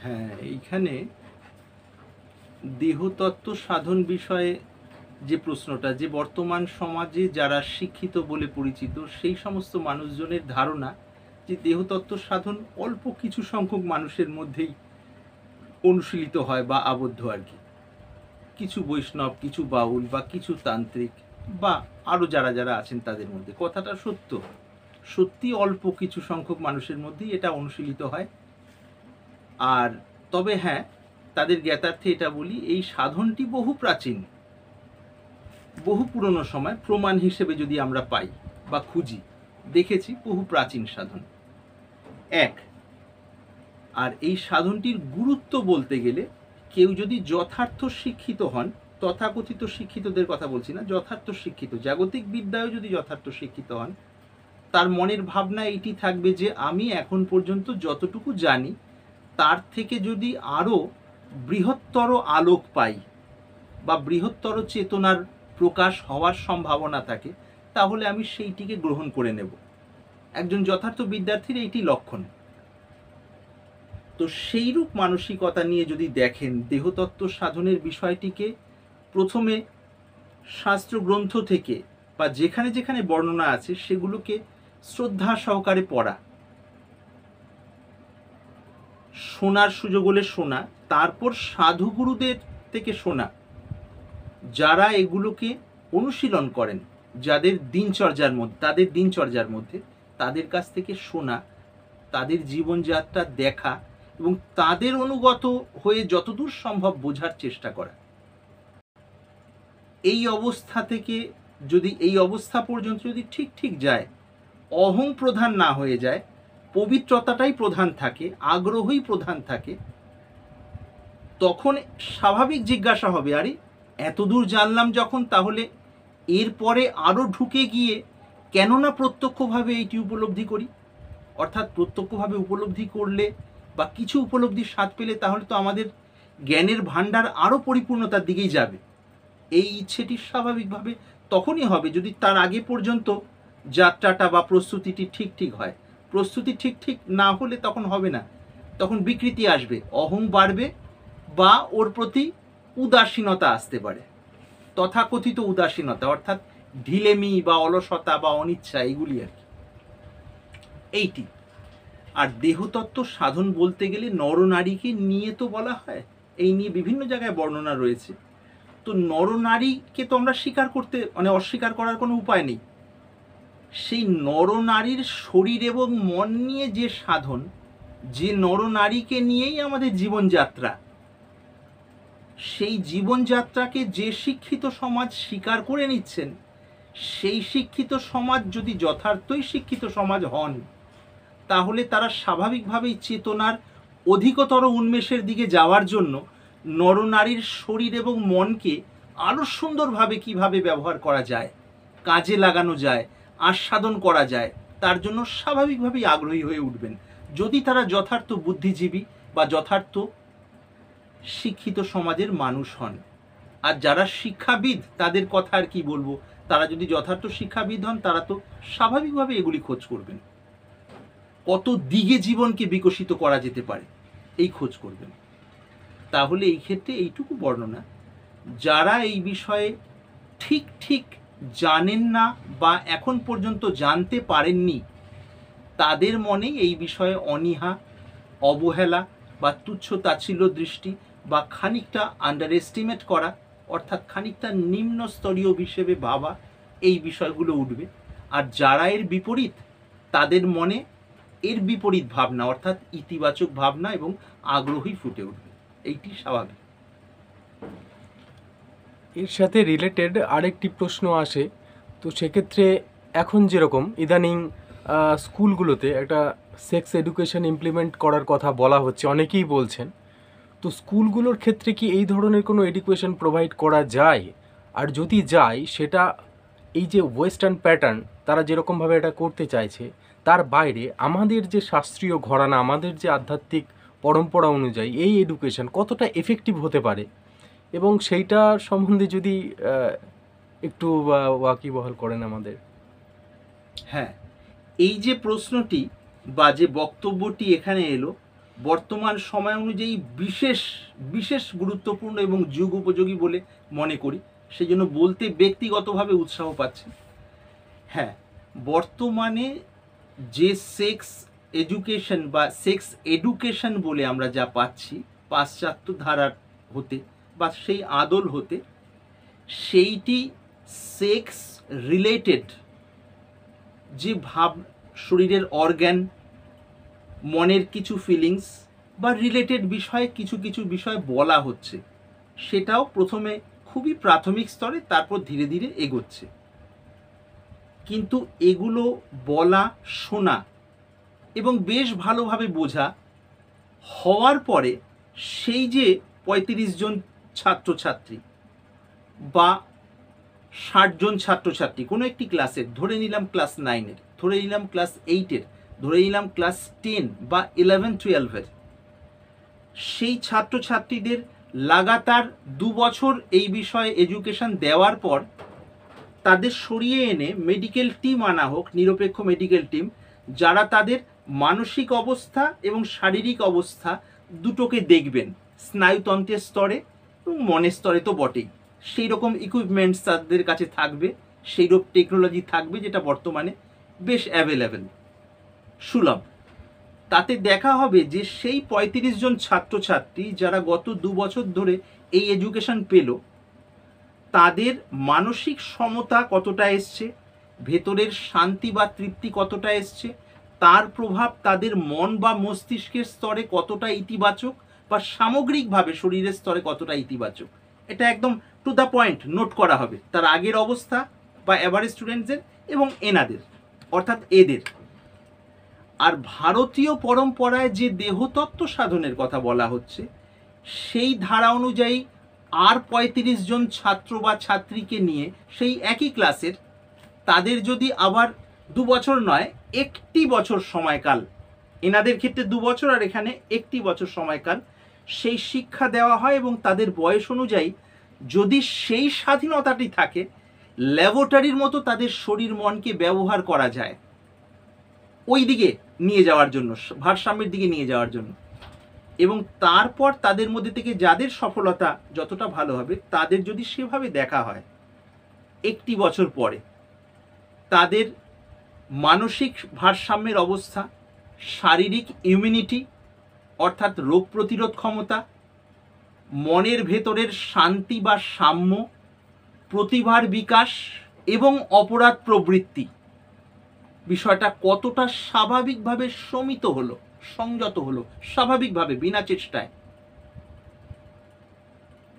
হ্যাঁ, এইখানে দেহতত্ত্ব সাধন বিষয়ে যে প্রশ্নটা, যে বর্তমান সমাজে যারা শিক্ষিত বলে পরিচিত সেই সমস্ত মানুষজনের ধারণা যে দেহতত্ত্ব সাধন অল্প কিছু সংখ্যক মানুষের মধ্যেই অনুশীলিত হয় বা আবদ্ধ আর কি। কিছু বৈষ্ণব, কিছু বাউল বা কিছু তান্ত্রিক বা আরও যারা যারা আছেন তাদের মধ্যে। কথাটা সত্য, সত্যি অল্প কিছু সংখ্যক মানুষের মধ্যেই এটা অনুশীলিত হয়। আর তবে হ্যাঁ, তাদের জ্ঞাতার্থে এটা বলি, এই সাধনটি বহু প্রাচীন, বহু পুরনো সময় প্রমাণ হিসেবে যদি আমরা পাই বা খুঁজি, দেখেছি বহু প্রাচীন সাধন এক। আর এই সাধনটির গুরুত্ব বলতে গেলে কেউ যদি যথার্থ শিক্ষিত হন, তথাকথিত শিক্ষিতদের কথা বলছি না, যথার্থ শিক্ষিত, জাগতিক বিদ্যায়ও যদি যথার্থ শিক্ষিত হন, তার মনের ভাবনা এইটি থাকবে যে আমি এখন পর্যন্ত যতটুকু জানি তার থেকে যদি আরও বৃহত্তর আলোক পাই বা বৃহত্তর চেতনার প্রকাশ হওয়ার সম্ভাবনা থাকে, তাহলে আমি সেইটিকে গ্রহণ করে নেব। একজন যথার্থ বিদ্যার্থীর এইটি লক্ষণ। তো সেইরূপ মানসিকতা নিয়ে যদি দেখেন, দেহতত্ত্ব সাধনের বিষয়টিকে প্রথমে শাস্ত্র গ্রন্থ থেকে বা যেখানে যেখানে বর্ণনা আছে সেগুলোকে শ্রদ্ধা সহকারে পড়া, শোনার সুযোগ হলে শোনা, তারপর সাধুগুরুদের থেকে শোনা, যারা এগুলোকে অনুশীলন করেন, যাদের দিনচর্যার মধ্যে, তাদের দিনচর্যার মধ্যে, তাদের কাছ থেকে শোনা, তাদের জীবনযাত্রা দেখা এবং তাদের অনুগত হয়ে যতদূর সম্ভব বোঝার চেষ্টা করা। এই অবস্থা থেকে যদি, এই অবস্থা পর্যন্ত যদি ঠিক ঠিক যায়, অহং প্রধান না হয়ে যায়, পবিত্রতাটাই প্রধান থাকে, আগ্রহই প্রধান থাকে, তখন স্বাভাবিক জিজ্ঞাসা হবে, আরে এতদূর জানলাম যখন, তাহলে এরপরে আরও ঢুকে গিয়ে কেন না প্রত্যক্ষভাবে এইটি উপলব্ধি করি। অর্থাৎ প্রত্যক্ষভাবে উপলব্ধি করলে বা কিছু উপলব্ধির স্বাদ পেলে তাহলে তো আমাদের জ্ঞানের ভাণ্ডার আরও পরিপূর্ণতার দিকেই যাবে। এই ইচ্ছেটি স্বাভাবিকভাবে তখনই হবে যদি তার আগে পর্যন্ত যাত্রাটা বা প্রস্তুতিটি ঠিক ঠিক হয়। প্রস্তুতি ঠিক ঠিক না হলে তখন হবে না, তখন বিকৃতি আসবে, অহং বাড়বে বা ওর প্রতি উদাসীনতা আসতে পারে, তথাকথিত উদাসীনতা, অর্থাৎ ঢিলেমি বা অলসতা বা অনিচ্ছা, এইগুলি আর কি। এইটি। আর দেহতত্ত্ব সাধন বলতে গেলে নরনারীকে নিয়ে তো বলা হয়, এই নিয়ে বিভিন্ন জায়গায় বর্ণনা রয়েছে। তো নরনারীকে তো আমরা স্বীকার করতে, মানে অস্বীকার করার কোনো উপায় নেই। সেই নরনারীর শরীর এবং মন নিয়ে যে সাধন, যে নরনারীকে নিয়েই আমাদের জীবনযাত্রা, সেই জীবনযাত্রাকে যে শিক্ষিত সমাজ স্বীকার করে নিচ্ছেন, সেই শিক্ষিত সমাজ যদি যথার্থই শিক্ষিত সমাজ হন, তাহলে তারা স্বাভাবিকভাবেই চেতনার অধিকতর উন্মেষের দিকে যাওয়ার জন্য নরনারীর শরীর এবং মনকে আরও সুন্দরভাবে কিভাবে ব্যবহার করা যায়, কাজে লাগানো যায়, আস্বাদন করা যায়, তার জন্য স্বাভাবিকভাবেই আগ্রহী হয়ে উঠবেন, যদি তারা যথার্থ বুদ্ধিজীবী বা যথার্থ শিক্ষিত সমাজের মানুষ হন। আর যারা শিক্ষাবিদ, তাদের কথা আর কি বলবো, তারা যদি যথার্থ শিক্ষাবিদ হন, তারা তো স্বাভাবিকভাবে এগুলি খোঁজ করবেন, কত দিকে জীবনকে বিকশিত করা যেতে পারে এই খোঁজ করবেন। তাহলে এই ক্ষেত্রে এইটুকু বর্ণনা, যারা এই বিষয়ে ঠিক ঠিক জানেন না বা এখন পর্যন্ত জানতে পারেননি, তাদের মনেই এই বিষয়ে অনীহা, অবহেলা বা তুচ্ছ তাচ্ছিল্য দৃষ্টি বা খানিকটা আন্ডার এস্টিমেট করা, অর্থাৎ খানিকটা নিম্ন স্তরীয় হিসেবে ভাবা, এই বিষয়গুলো উঠবে। আর যারা এর বিপরীত, তাদের মনে এর বিপরীত ভাবনা, অর্থাৎ ইতিবাচক ভাবনা এবং আগ্রহী ফুটে উঠবে। এইটি স্বাভাবিক। এর সাথে রিলেটেড আরেকটি প্রশ্ন আসে, তো সেক্ষেত্রে এখন যেরকম ইদানিং স্কুলগুলোতে একটা সেক্স এডুকেশন ইমপ্লিমেন্ট করার কথা বলা হচ্ছে, অনেকেই বলছেন, তো স্কুলগুলোর ক্ষেত্রে কি এই ধরনের কোনো এডুকেশন প্রোভাইড করা যায়? আর যদি যায়, সেটা এই যে ওয়েস্টার্ন প্যাটার্ন তারা যেরকমভাবে এটা করতে চাইছে, তার বাইরে আমাদের যে শাস্ত্রীয় ঘরানা, আমাদের যে আধ্যাত্মিক পরম্পরা অনুযায়ী এই এডুকেশন কতটা এফেক্টিভ হতে পারে, এবং সেইটা সম্বন্ধে যদি একটু ওয়াকিবহাল করেন আমাদের। হ্যাঁ, এই যে প্রশ্নটি বা যে বক্তব্যটি এখানে এলো, বর্তমান সময় অনুযায়ী বিশেষ বিশেষ গুরুত্বপূর্ণ এবং যুগ উপযোগী বলে মনে করি, সেই জন্য বলতে ব্যক্তিগতভাবে উৎসাহ পাচ্ছি। হ্যাঁ, বর্তমানে যে সেক্স এডুকেশন বা সেক্স এডুকেশন বলে আমরা যা পাচ্ছি পাশ্চাত্য ধারার হতে বা সেই আদল হতে, সেইটি সেক্স রিলেটেড যে ভাব, শরীরের অর্গ্যান, মনের কিছু ফিলিংস বা রিলেটেড বিষয়ে কিছু কিছু বিষয় বলা হচ্ছে, সেটাও প্রথমে খুবই প্রাথমিক স্তরে, তারপর ধীরে ধীরে এগোচ্ছে। কিন্তু এগুলো বলা, শোনা এবং বেশ ভালোভাবে বোঝা হওয়ার পরে সেই যে ৩৫ জন ছাত্রছাত্রী বা ৬০ জন ছাত্রছাত্রী কোনো একটি ক্লাসের, ধরে নিলাম ক্লাস 9-এর, ধরে নিলাম ক্লাস 8-এর, ধরে নিলাম ক্লাস 10 বা 11-12-এর, সেই ছাত্রছাত্রীদের লাগাতার 2 বছর এই বিষয়ে এডুকেশন দেওয়ার পর তাদের সরিয়ে এনে মেডিকেল টিম আনা হোক, নিরপেক্ষ মেডিকেল টিম, যারা তাদের মানসিক অবস্থা এবং শারীরিক অবস্থা দুটোকে দেখবেন, স্নায়ুতন্ত্রের স্তরে এবং মনের স্তরে তো বটেই। সেই রকম ইকুইপমেন্টস তাদের কাছে থাকবে, সেই রকম টেকনোলজি থাকবে যেটা বর্তমানে বেশ অ্যাভেলেবেল, সুলভ। তাতে দেখা হবে যে সেই ৩৫ জন ছাত্রছাত্রী যারা গত 2 বছর ধরে এই এডুকেশন পেল, তাদের মানসিক সমতা কতটা এসছে, ভেতরের শান্তি বা তৃপ্তি কতটা এসছে, তার প্রভাব তাদের মন বা মস্তিষ্কের স্তরে কতটা ইতিবাচক বা সামগ্রিকভাবে শরীরের স্তরে কতটা ইতিবাচক, এটা একদম টু দ্য পয়েন্ট নোট করা হবে তার আগের অবস্থা বা অ্যাভারেজ স্টুডেন্টসদের এবং এনাদের, অর্থাৎ এদের। আর ভারতীয় পরম্পরায় যে দেহতত্ত্ব সাধনের কথা বলা হচ্ছে, সেই ধারা অনুযায়ী আর ৩৫ জন ছাত্র বা ছাত্রীকে নিয়ে সেই একই ক্লাসের, তাদের যদি আবার 2 বছর নয় 1টি বছর সময়কাল, এনাদের ক্ষেত্রে 2 বছর আর এখানে 1টি বছর সময়কাল, সেই শিক্ষা দেওয়া হয় এবং তাদের বয়স অনুযায়ী যদি সেই স্বাধীনতাটি থাকে, ল্যাবরেটরির মতো তাদের শরীর মনকে ব্যবহার করা যায় ওই দিকে নিয়ে যাওয়ার জন্য, ভারসাম্যের দিকে নিয়ে যাওয়ার জন্য। এবং তারপর তাদের মধ্যে থেকে যাদের সফলতা যতটা ভালো হবে, তাদের যদি সেভাবে দেখা হয় 1টি বছর পরে, তাদের মানসিক ভারসাম্যের অবস্থা, শারীরিক ইমিউনিটি অর্থাৎ রোগ প্রতিরোধ ক্ষমতা, মনের ভেতরের শান্তি বা সাম্য, প্রতিভার বিকাশ এবং অপরাধ প্রবৃত্তি, বিষয়টা কতটা স্বাভাবিকভাবে শমিত হলো, সংযত হলো, স্বাভাবিকভাবে বিনা চেষ্টায়,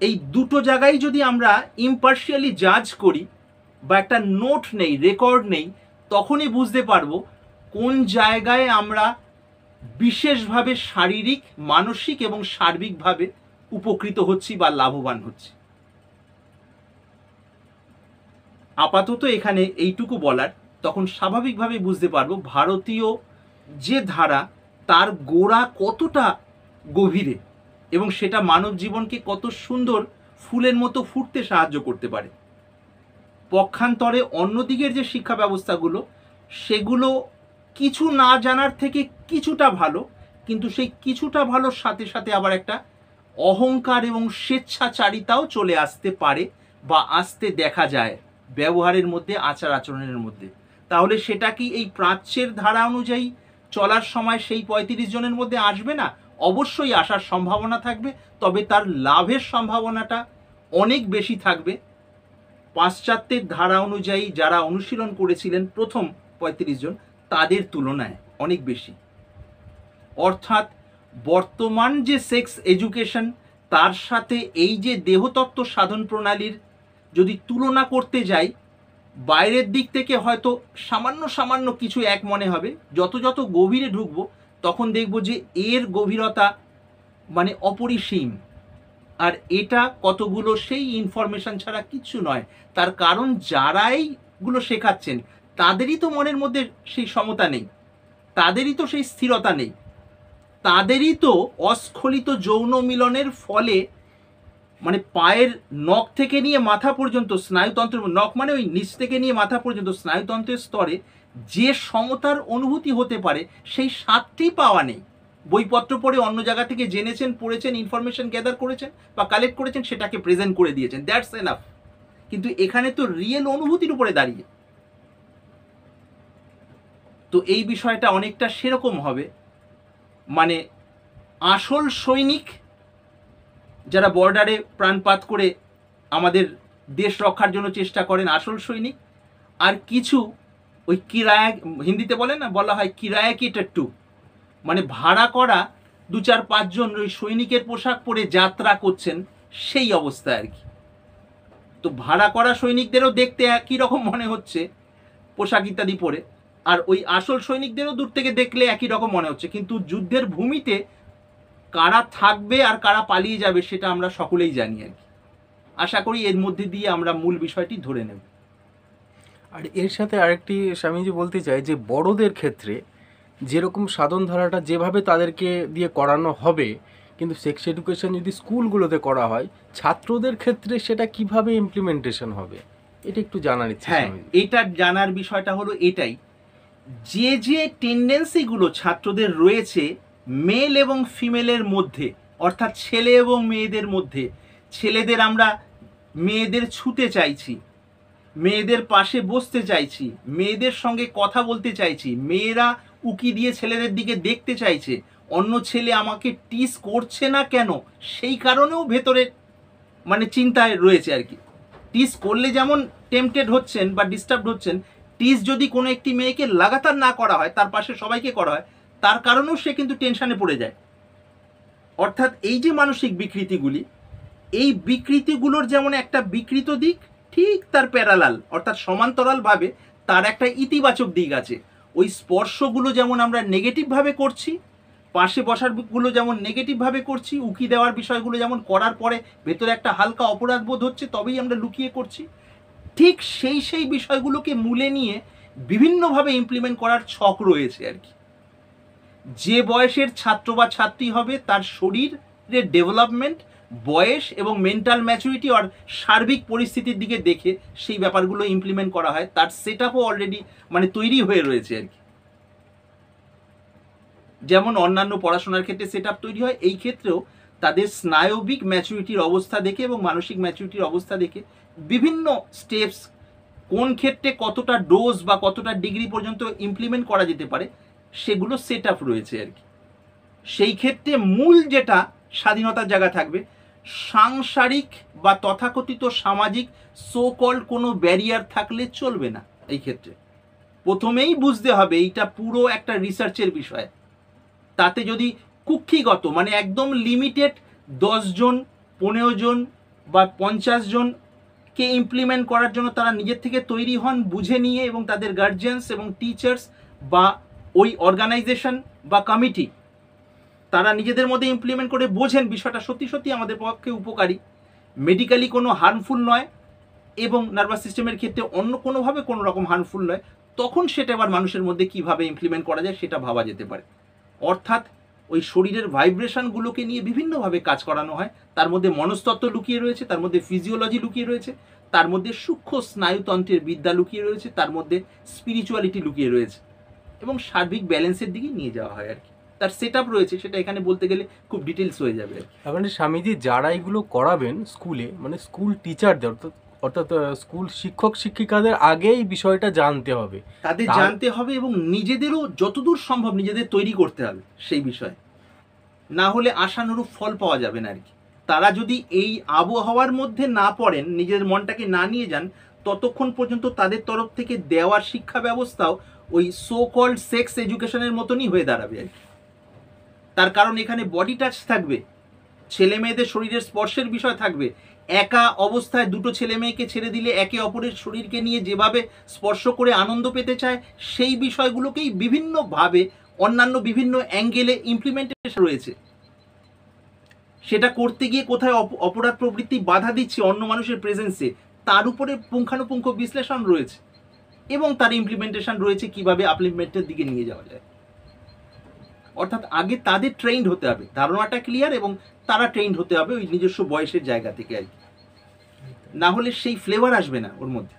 এই দুটো জায়গায় যদি আমরা ইম্পার্শিয়ালি জাজ করি বা একটা নোট নেই, রেকর্ড নেই, তখনই বুঝতে পারবো কোন জায়গায় আমরা বিশেষভাবে শারীরিক, মানসিক এবং সার্বিকভাবে উপকৃত হচ্ছি বা লাভবান হচ্ছি। আপাতত এখানে এইটুকু বলার, তখন স্বাভাবিকভাবে বুঝতে পারবো ভারতীয় যে ধারা তার গোড়া কতটা গভীরে এবং সেটা মানব জীবনকে কত সুন্দর ফুলের মতো ফুটতে সাহায্য করতে পারে। পক্ষান্তরে অন্যদিকের যে শিক্ষা ব্যবস্থাগুলো, সেগুলো কিছু না জানার থেকে কিছুটা ভালো, কিন্তু সেই কিছুটা ভালোর সাথে সাথে আবার একটা অহংকার এবং স্বেচ্ছাচারিতাও চলে আসতে পারে বা আসতে দেখা যায় ব্যবহারের মধ্যে, আচার আচরণের মধ্যে। তাহলে সেটা কি এই প্রাচ্যের ধারা অনুযায়ী চলার সময় সেই ৩৫ জনের মধ্যে আসবে না? অবশ্যই আসার সম্ভাবনা থাকবে, তবে তার লাভের সম্ভাবনাটা অনেক বেশি থাকবে পাশ্চাত্যের ধারা অনুযায়ী যারা অনুশীলন করেছিলেন প্রথম ৩৫ জন তাদের তুলনায় অনেক বেশি। অর্থাৎ বর্তমান যে সেক্স এডুকেশন, তার সাথে এই যে দেহতত্ত্ব সাধন প্রণালীর যদি তুলনা করতে যাই, বাইরের দিক থেকে হয়তো সামান্য সামান্য কিছু এক মনে হবে, যত যত গভীরে ঢুকবো তখন দেখব যে এর গভীরতা মানে অপরিসীম। আর এটা কতগুলো সেই ইনফরমেশন ছাড়া কিচ্ছু নয়। তার কারণ যারাই গুলো শেখাচ্ছেন তাদেরই তো মনের মধ্যে সেই সমতা নেই, তাদেরই তো সেই স্থিরতা নেই, তাদেরই তো অস্খলিত যৌন মিলনের ফলে মানে পায়ের নখ থেকে নিয়ে মাথা পর্যন্ত স্নায়ুতন্ত্র, নখ মানে ওই নিচ থেকে নিয়ে মাথা পর্যন্ত স্নায়ুতন্ত্রের স্তরে যে সমতার অনুভূতি হতে পারে সেই স্বাদটি পাওয়া নেই, বইপত্র পড়ে অন্য জায়গা থেকে জেনেছেন, পড়েছেন, ইনফরমেশন গ্যাদার করেছেন বা কালেক্ট করেছেন, সেটাকে প্রেজেন্ট করে দিয়েছেন, দ্যাটস এনাফ। কিন্তু এখানে তো রিয়েল অনুভূতির উপরে দাঁড়িয়ে, তো এই বিষয়টা অনেকটা সেরকম হবে, মানে আসল সৈনিক যারা বর্ডারে প্রাণপাত করে আমাদের দেশ রক্ষার জন্য চেষ্টা করেন, আসল সৈনিক, আর কিছু ওই কিরায়া, হিন্দিতে বলা হয় কিরায়া কেটার টু, মানে ভাড়া করা 2-4-5 জন ওই সৈনিকের পোশাক পরে যাত্রা করছেন, সেই অবস্থা আর কি। তো ভাড়া করা সৈনিকদেরও দেখতে একই রকম মনে হচ্ছে পোশাক ইত্যাদি পরে, আর ওই আসল সৈনিকদেরও দূর থেকে দেখলে একই রকম মনে হচ্ছে, কিন্তু যুদ্ধের ভূমিতে কারা থাকবে আর কারা পালিয়ে যাবে সেটা আমরা সকলেই জানি আর কি। আশা করি এর মধ্যে দিয়ে আমরা মূল বিষয়টি ধরে নেব। আর এর সাথে আরেকটি স্বামীজি বলতে চাই যে বড়দের ক্ষেত্রে যেরকম সাধন ধারাটা যেভাবে তাদেরকে দিয়ে করানো হবে, কিন্তু সেক্স এডুকেশন যদি স্কুলগুলোতে করা হয়, ছাত্রদের ক্ষেত্রে সেটা কিভাবে ইমপ্লিমেন্টেশন হবে, এটা একটু জানার ইচ্ছা। হ্যাঁ, এটা জানার বিষয়টা হলো এটাই, যে যে টেন্ডেন্সিগুলো ছাত্রদের রয়েছে মেল এবং ফিমেলের মধ্যে, অর্থাৎ ছেলে এবং মেয়েদের মধ্যে, ছেলেদের আমরা মেয়েদের ছুতে চাইছি, মেয়েদের পাশে বসতে চাইছি, মেয়েদের সঙ্গে কথা বলতে চাইছি, মেয়েরা উকি দিয়ে ছেলেদের দিকে দেখতে চাইছে, অন্য ছেলে আমাকে টিস করছে না কেন, সেই কারণেও ভেতরে মানে চিন্তায় রয়েছে আর কি। টিস করলে যেমন টেম্পটেড হচ্ছেন বা ডিস্টার্ব হচ্ছেন, টিস যদি কোনো একটি মেয়েকে লাগাতার না করা হয়, তার পাশে সবাইকে করা হয়, তার কারণেও সে কিন্তু টেনশনে পড়ে যায়। অর্থাৎ এই যে মানসিক বিকৃতিগুলি, এই বিকৃতিগুলোর যেমন একটা বিকৃত দিক, ঠিক তার প্যারালাল অর্থাৎ সমান্তরালভাবে তার একটা ইতিবাচক দিক আছে। ওই স্পর্শগুলো যেমন আমরা নেগেটিভভাবে করছি, পাশে বসারগুলো যেমন নেগেটিভভাবে করছি, উকি দেওয়ার বিষয়গুলো যেমন করার পরে ভেতরে একটা হালকা অপরাধ বোধ হচ্ছে তবেই আমরা লুকিয়ে করছি, ঠিক সেই বিষয়গুলোকে মূলে নিয়ে বিভিন্নভাবে ইমপ্লিমেন্ট করার ছক রয়েছে আর কি। যে বয়সের ছাত্র বা ছাত্রী হবে তার শরীরের ডেভেলপমেন্ট, বয়স এবং মেন্টাল ম্যাচুরিটি আর সার্বিক পরিস্থিতির দিকে দেখে সেই ব্যাপারগুলো ইমপ্লিমেন্ট করা হয়, তার সেট আপও অলরেডি মানে তৈরি হয়ে রয়েছে আর কি। যেমন অন্যান্য পড়াশোনার ক্ষেত্রে সেট আপ তৈরি হয়, এই ক্ষেত্রেও তাদের স্নায়বিক ম্যাচুরিটির অবস্থা দেখে এবং মানসিক ম্যাচুরিটির অবস্থা দেখে বিভিন্ন স্টেপস, কোন ক্ষেত্রে কতটা ডোজ বা কতটা ডিগ্রি পর্যন্ত ইমপ্লিমেন্ট করা যেতে পারে, সেগুলো সেট আপ রয়েছে আর কি। সেই ক্ষেত্রে মূল যেটা স্বাধীনতার জায়গা থাকবে, সাংসারিক বা তথাকথিত সামাজিক সো কল্ড কোনো ব্যারিয়ার থাকলে চলবে না। এই ক্ষেত্রে প্রথমেই বুঝতে হবে এইটা পুরো একটা রিসার্চের বিষয়। তাতে যদি কুক্ষিগত মানে একদম লিমিটেড 10 জন 15 জন বা 50 জনকে ইমপ্লিমেন্ট করার জন্য তারা নিজের থেকে তৈরি হন, বুঝে নিয়ে, এবং তাদের গার্জিয়ানস এবং টিচার্স বা ওই অর্গানাইজেশন বা কমিটি তারা নিজেদের মধ্যে ইমপ্লিমেন্ট করে বোঝেন বিষয়টা সত্যি সত্যি আমাদের পক্ষে উপকারী, মেডিকেলি কোনো হার্মফুল নয় এবং নার্ভাস সিস্টেমের ক্ষেত্রে অন্য কোনোভাবে কোনো রকম হার্মফুল নয়, তখন সেটা আবার মানুষের মধ্যে কিভাবে ইমপ্লিমেন্ট করা যায় সেটা ভাবা যেতে পারে। অর্থাৎ ওই শরীরের ভাইব্রেশনগুলোকে নিয়ে বিভিন্নভাবে কাজ করানো হয়, তার মধ্যে মনস্তত্ত্ব লুকিয়ে রয়েছে, তার মধ্যে ফিজিওলজি লুকিয়ে রয়েছে, তার মধ্যে সূক্ষ্ম স্নায়ুতন্ত্রের বিদ্যা লুকিয়ে রয়েছে, তার মধ্যে স্পিরিচুয়ালিটি লুকিয়ে রয়েছে, এবং সার্বিক ব্যালেন্সের দিকে নিয়ে যাওয়া হয় আর কি। তার সেট আপ রয়েছে, সেটা এখানে বলতে গেলে খুব ডিটেলস হয়ে যাবে। মানে স্বামীজি যারা এগুলো করাবেন স্কুলে, মানে স্কুল টিচারদের অর্থাৎ স্কুল শিক্ষক শিক্ষিকাদের আগে এই বিষয়টা জানতে হবে, তাদের জানতে হবে এবং নিজেদেরও যতদূর সম্ভব নিজেদের তৈরি করতে হবে সেই বিষয়ে, না হলে আশানুরূপ ফল পাওয়া যাবে না আর কি। তারা যদি এই আবহাওয়ার মধ্যে না পড়েন, নিজের মনটাকে না নিয়ে যান, ততক্ষণ পর্যন্ত তাদের তরফ থেকে দেওয়ার শিক্ষা ব্যবস্থাও ওই সো কল্ড সেক্স এডুকেশনের মতনই হয়ে দাঁড়াবে আর কি। তার কারণ এখানে বডি টাচ থাকবে, ছেলে মেয়েদের শরীরের স্পর্শের বিষয় থাকবে, একা অবস্থায় দুটো ছেলে মেয়েকে ছেড়ে দিলে একে অপরের শরীরকে নিয়ে যেভাবে স্পর্শ করে আনন্দ পেতে চায়, সেই বিষয়গুলোকেই বিভিন্নভাবে অন্যান্য বিভিন্ন অ্যাঙ্গেলে ইমপ্লিমেন্টেশন রয়েছে। সেটা করতে গিয়ে কোথায় অপরাধ প্রবৃত্তি বাধা দিচ্ছে অন্য মানুষের প্রেজেন্সে, তার উপরে পুঙ্খানুপুঙ্খ বিশ্লেষণ রয়েছে এবং তার ইমপ্লিমেন্টেশন রয়েছে কিভাবে আপলিমেন্টের দিকে নিয়ে যাওয়া যায়। অর্থাৎ আগে তাদের ট্রেন্ড হতে হবে, ধারণাটা ক্লিয়ার, এবং তারা ট্রেন্ড হতে হবে ওই নিজস্ব বয়সের জায়গা থেকে আর কি, না হলে সেই ফ্লেভার আসবে না ওর মধ্যে।